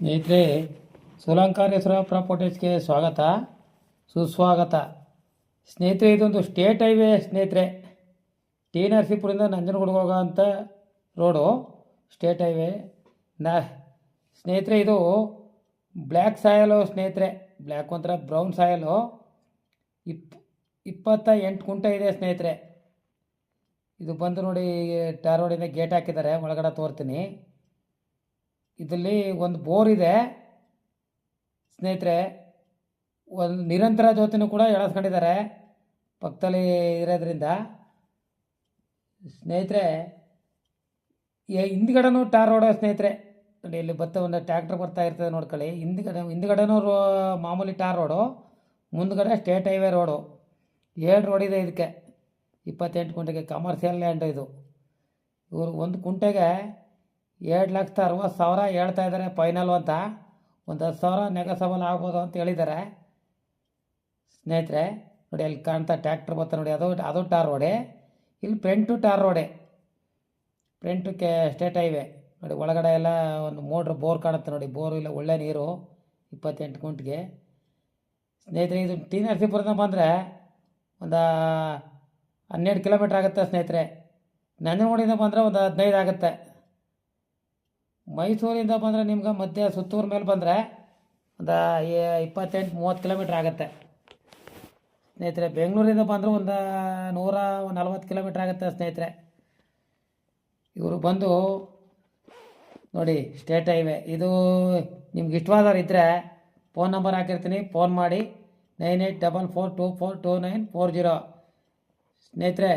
ಸ್ನೇಹಿತರೆ, ಸೋಲಂಕಾರೇಶ್ವರ ಪ್ರಾಪರ್ಟೀಸ್ಗೆ ಸ್ವಾಗತ ಸುಸ್ವಾಗತ. ಸ್ನೇಹಿತರೆ, ಇದೊಂದು ಸ್ಟೇಟ್ ಹೈವೇ ಸ್ನೇಹಿತರೆ. ಟಿ ನರಸೀಪುರದಿಂದ ನಂಜನಗೂಡಿಗೆ ಹೋಗೋ ಅಂಥ ರೋಡು ಸ್ಟೇಟ್ ಹೈವೇ. ಸ್ನೇಹಿತರೆ, ಇದು ಬ್ಲ್ಯಾಕ್ ಸಾಯಲು ಸ್ನೇಹಿತರೆ. ಬ್ಲ್ಯಾಕ್ ಒಂಥರ ಬ್ರೌನ್ ಸಾಯಲು 28 ಗುಂಟೆ ಇದೆ ಸ್ನೇಹಿತರೆ. ಇದು ಬಂದು ನೋಡಿ, ಟಾರ್ ರೋಡಿಂದ ಗೇಟ್ ಹಾಕಿದ್ದಾರೆ, ಒಳಗಡೆ ತೋರ್ತೀನಿ. ಇದರಲ್ಲಿ ಒಂದು ಬೋರ್ ಇದೆ ಸ್ನೇಹಿತರೆ. ಒಂದು ನಿರಂತರ ಜ್ಯೋತಿನೂ ಕೂಡ ಎಳೆಸ್ಕೊಂಡಿದ್ದಾರೆ ಪಕ್ಕದಲ್ಲಿ ಇರೋದ್ರಿಂದ ಸ್ನೇಹಿತರೆ. ಹಿಂದ್ಗಡೆನೂ ಟಾರ್ ರೋಡ್ ಸ್ನೇಹಿತರೆ. ನೋಡಿ, ಇಲ್ಲಿ ಒಂದು ಟ್ಯಾಕ್ಟ್ರ್ ಬರ್ತಾ ಇರ್ತದೆ ನೋಡ್ಕೊಳ್ಳಿ. ಹಿಂದ್ಗಡೆನೂ ಮಾಮೂಲಿ ಟಾರ್ ರೋಡು, ಮುಂದ್ಗಡೆ ಸ್ಟೇಟ್ ಹೈವೇ ರೋಡು. 7 ರೋಡ್ ಇದೆ ಇದಕ್ಕೆ. 28 ಗುಂಟೆಗೆ ಕಮರ್ಷಿಯಲ್ ಲ್ಯಾಂಡ್ ಇದು. ಇವರು ಒಂದು ಗುಂಟೆಗೆ 7,60,000 ಹೇಳ್ತಾ ಇದ್ದಾರೆ ಫೈನಲ್ ಅಂತ. ಒಂದು 10,000 ನೆಗೋಸಬಲ್ ಆಗ್ಬೋದು ಅಂತ ಹೇಳಿದ್ದಾರೆ ಸ್ನೇಹಿತರೆ. ನೋಡಿ, ಅಲ್ಲಿ ಕಾಣ್ತಾ ಟ್ಯಾಕ್ಟ್ರ್ ಬರ್ತಾ ನೋಡಿ, ಅದು ಟಾರ್ ರೋಡೆ. ಇಲ್ಲಿ ಫ್ರಂಟು ಟಾರ್ ರೋಡೆ, ಫ್ರಂಟಕ್ಕೆ ಸ್ಟೇಟ್ ಹೈವೇ. ನೋಡಿ, ಒಳಗಡೆ ಎಲ್ಲ ಒಂದು ಮೋಟ್ರ್ ಬೋರ್ ಕಾಣುತ್ತೆ ನೋಡಿ. ಬೋರು ಇಲ್ಲ, ಒಳ್ಳೆ ನೀರು 28 ಗುಂಟೆಗೆ ಸ್ನೇಹಿತರೆ. ಇದು ಟಿ ನರಸೀಪುರದಿಂದ ಬಂದರೆ ಒಂದು 12 ಕಿಲೋಮೀಟ್ರ್ ಆಗುತ್ತೆ ಸ್ನೇಹಿತರೆ. ನಂಜನಗೂಡಿಂದ ಬಂದರೆ ಒಂದು 15 ಆಗುತ್ತೆ. ಮೈಸೂರಿಂದ ಬಂದರೆ ನಿಮ್ಗೆ ಮಧ್ಯ ಸುತ್ತೂರು ಮೇಲೆ ಬಂದರೆ ಒಂದು 28-30 ಕಿಲೋಮೀಟ್ರ್ ಆಗುತ್ತೆ ಸ್ನೇಹಿತರೆ. ಬೆಂಗಳೂರಿಂದ ಬಂದರೂ ಒಂದು 140 ಕಿಲೋಮೀಟ್ರ್ ಆಗುತ್ತೆ ಸ್ನೇಹಿತರೆ. ಇವರು ಬಂದು ನೋಡಿ, ಸ್ಟೇಟ್ ಹೈವೇ ಇದು. ನಿಮ್ಗೆ ಇಷ್ಟವಾದವ್ರು ಇದ್ದರೆ ಫೋನ್ ನಂಬರ್ ಹಾಕಿರ್ತೀನಿ, ಫೋನ್ ಮಾಡಿ 9844242940 ಸ್ನೇಹಿತರೆ.